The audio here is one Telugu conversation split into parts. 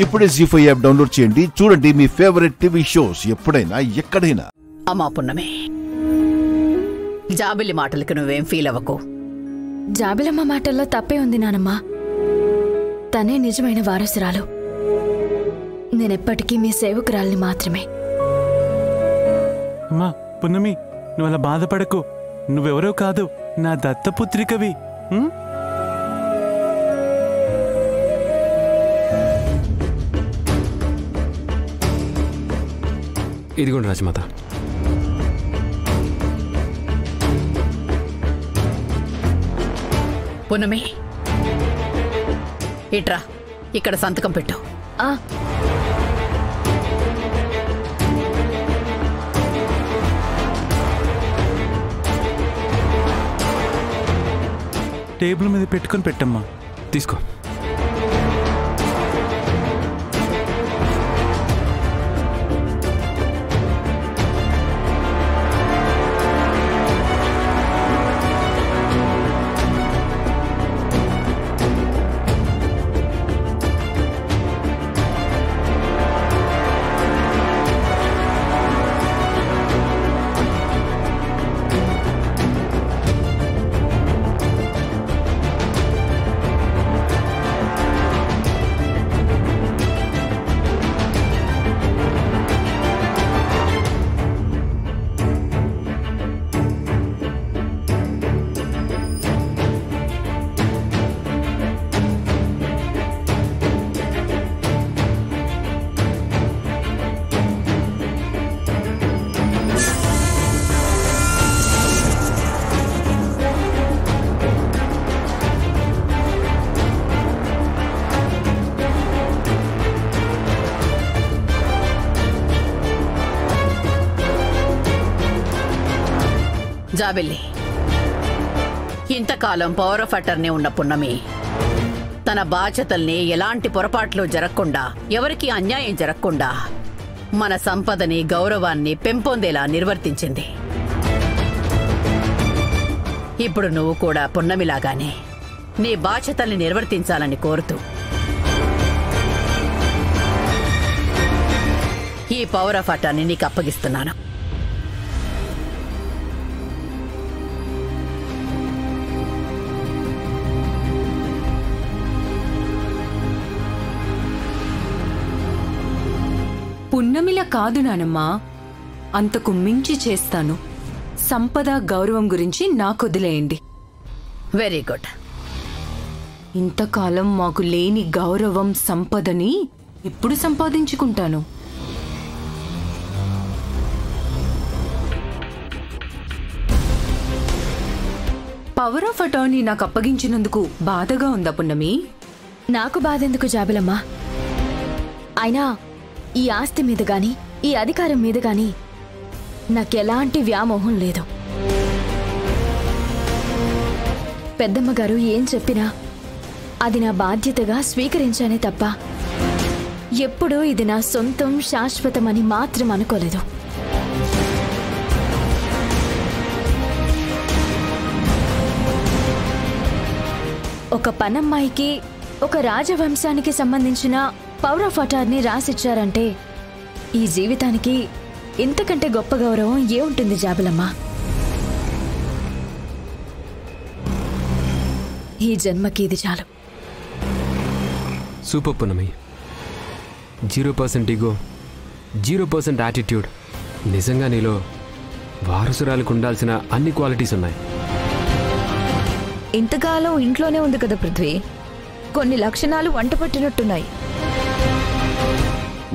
ఇప్పుడే జీ5 యాప్ డౌన్లోడ్ చేయండి. చూడండి మీ ఫేవరెట్ టీవీ షోస్ ఎప్పుడైనా ఎక్కడైనా. అమ్మా పున్నమే, జాబిలి మాటలకు నువ్వేం ఫీల్ అవ్వకు. జాబిలమ్మ మాటల్లో తప్పే ఉంది నానమ్మా. తనే నిజమైన వారసురాలు. నేనెప్పటికీ మీ సేవకురాల్ని మాత్రమే. అమ్మా పున్నమి, నువ్వు అలా బాధపడకు. నువ్వెవరో కాదు, నా దత్తపుత్రికవి. ఇదిగోండి రాజమాత. పున్నమి, ఇట్రా, ఇక్కడ సంతకం పెట్టు. టేబుల్ మీద పెట్టుకొని పెట్టమ్మా. తీసుకో. జాబిల్లి, ఇంతకాలం పవర్ ఆఫ్ అటర్నీ ఉన్న పున్నమి తన బాధ్యతల్ని ఎలాంటి పొరపాట్లు జరగకుండా, ఎవరికీ అన్యాయం జరగకుండా మన సంపదని, గౌరవాన్ని పెంపొందేలా నిర్వర్తించింది. ఇప్పుడు నువ్వు కూడా పున్నమిలాగానే నీ బాధ్యతల్ని నిర్వర్తించాలని కోరుతూ ఈ పవర్ ఆఫ్ అటర్నీ నీకు అప్పగిస్తున్నాను. పున్నమిలా కాదు నానమ్మా, అంతకు మించి చేస్తాను. సంపద, గౌరవం గురించి నాకొదిలేయండి. Very good. ఇంతకాలం మాకు లేని గౌరవం, సంపదని ఇప్పుడు సంపాదించుకుంటాను. పవర్ ఆఫ్ అటార్నీ నాకు అప్పగించినందుకు బాధగా ఉందా పున్నమి? నాకు బాధెందుకు జాబిలమ్మా? అయినా ఈ ఆస్తి మీద గాని, ఈ అధికారం మీద గాని నాకెలాంటి వ్యామోహం లేదు. పెద్దమ్మగారు ఏం చెప్పినా అది నా బాధ్యతగా స్వీకరించానే తప్ప ఎప్పుడూ ఇది నా సొంతం, శాశ్వతమని మాత్రం అనుకోలేదు. ఒక పనమ్మాయికి, ఒక రాజవంశానికి సంబంధించిన పవర్ ఆఫ్ అటార్నీ రాసిచ్చారంటే ఈ జీవితానికి ఇంతకంటే గొప్ప గౌరవం ఏముంటుంది జాబిలమ్మా? ఈ జన్మకి ఇది చాలు. సూపర్ పున్నమి. 0% ఈగో, 0% యాటిట్యూడ్. నిజంగా నీలో వారసురాలకు ఉండాల్సిన అన్ని క్వాలిటీస్ ఉన్నాయి. ఇంతకాలం ఇంట్లోనే ఉంది కదా పృథ్వీ, కొన్ని లక్షణాలు వంట పట్టినట్టున్నాయి.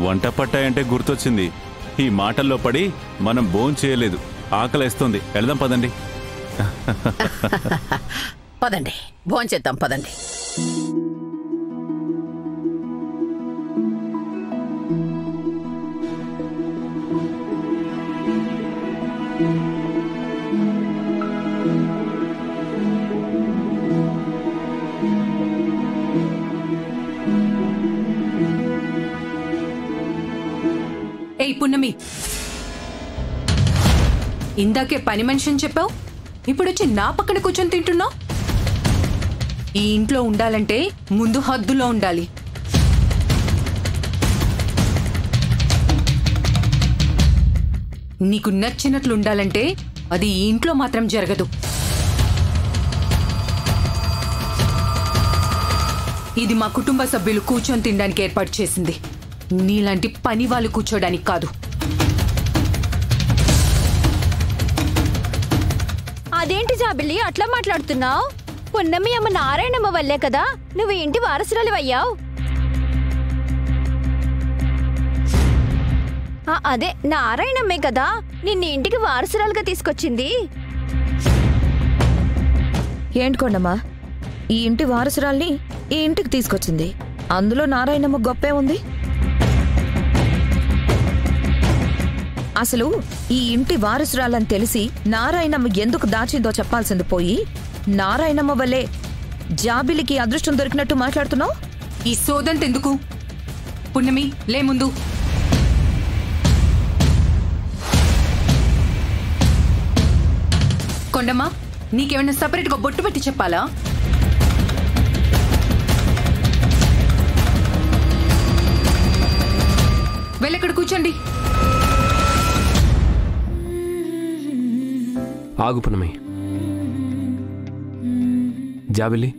వంట పట్టాయంటే గుర్తొచ్చింది. ఈ మాటల్లో పడి మనం భోంచేయలేదు, ఆకలేస్తుంది. వెళ్దాం పదండి. పదండి, భోంచేద్దాం పదండి. ఏయ్ పున్నమి, ఇందాకే పని మనిషిని చెప్పావు, ఇప్పుడొచ్చి నా పక్కన కూర్చొని తింటున్నావు. ఈ ఇంట్లో ఉండాలంటే ముందు హద్దులో ఉండాలి. నీకు నచ్చినట్లు ఉండాలంటే అది ఈ ఇంట్లో మాత్రం జరగదు. ఇది మా కుటుంబ సభ్యులు కూర్చొని తినడానికి ఏర్పాటు చేసింది, నీలాంటి పని వాళ్ళు కూర్చోడానికి కాదు. అదేంటి జాబిల్లి అట్లా మాట్లాడుతున్నావు? పున్నమి అమ్మ నారాయణమ్మ వల్లే కదా నువ్వు ఇంటి వారసురాలు అయ్యావు. అదే నారాయణమ్మే కదా నిన్ను ఇంటికి వారసురాలుగా తీసుకొచ్చింది. ఏంటి కొండమ్మా, ఈ ఇంటి వారసురాల్ని ఈ ఇంటికి తీసుకొచ్చింది, అందులో నారాయణమ్మ గొప్పే ఉంది. అసలు ఈ ఇంటి వారసురాలని తెలిసి నారాయణమ్మ ఎందుకు దాచిందో చెప్పాల్సింది పోయి నారాయణమ్మ వల్లే జాబిలికి అదృష్టం దొరికినట్టు మాట్లాడుతున్నావు. ఈ సోదంతెందుకు? పున్నమి లే ముందు. కొండమ్మా, నీకేమైనా సపరేట్గా బొట్టు పెట్టి చెప్పాలా? వెళ్ళక్కడ కూర్చోండి. ఆగు పున్నమి. జాబిలి,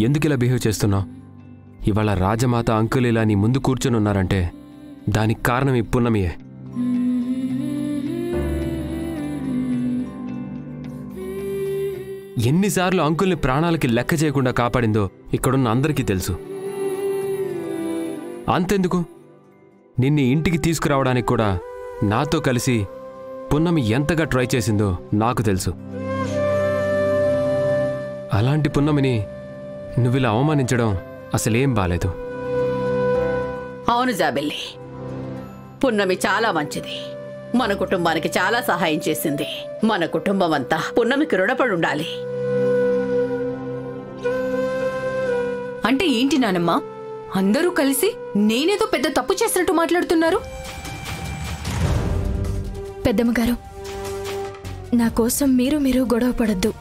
ఎందుకు ఇలా బిహేవ్ చేస్తున్నావు? ఇవాళ రాజమాత అంకుల్ ఇలా నీ ముందు కూర్చొని ఉన్నారంటే దానికి కారణం ఈ పున్నమియే. ఎన్నిసార్లు అంకుల్ని ప్రాణాలకి లెక్క చేయకుండా కాపాడిందో ఇక్కడున్న అందరికీ తెలుసు. అంతెందుకు, నిన్ను ఇంటికి తీసుకురావడానికి కూడా నాతో కలిసి పున్నమి ఎంతగా ట్రై చేసిందో నాకు తెలుసు. అలాంటి పున్నమిని నువ్విలా అవమానించడం అసలేం బాలేదు. అవును జాబిల్లి, పున్నమి చాలా మంచిది. మన కుటుంబానికి చాలా సహాయం చేసింది. మన కుటుంబం అంతా పున్నమికి రుణపడి ఉండాలి. అంటే ఏంటి నానమ్మా, అందరూ కలిసి నేనేదో పెద్ద తప్పు చేసినట్టు మాట్లాడుతున్నారు? పెద్దమ్మగారు, నా కోసం మీరు గొడవ పడద్దు.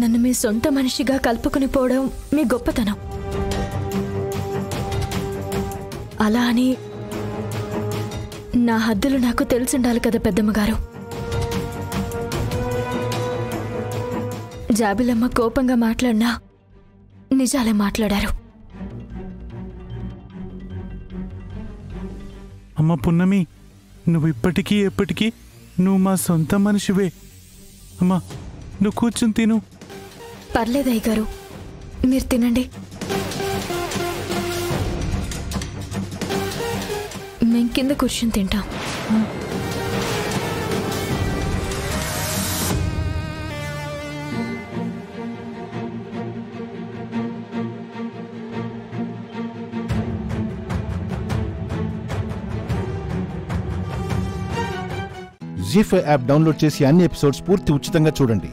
నన్ను మీ సొంత మనిషిగా కలుపుకుని పోవడం మీ గొప్పతనం. అలా అని నా హద్దులు నాకు తెలిసుండాలి కదా పెద్దమ్మగారు. జాబిలమ్మ కోపంగా మాట్లాడినా నిజాలే మాట్లాడారు. అమ్మ పున్నమి, నువ్వు ఇప్పటికీ ఎప్పటికీ నువ్వు మా సొంత మనిషివే. అమ్మా, నువ్వు కూర్చుని తిను. పర్లేదయ్య గారు, మీరు తినండి. మేం కింద కూర్చుని తింటాం. జీ5 యాప్ డౌన్లోడ్ చేసి అన్ని ఎపిసోడ్స్ పూర్తి ఉచితంగా చూడండి.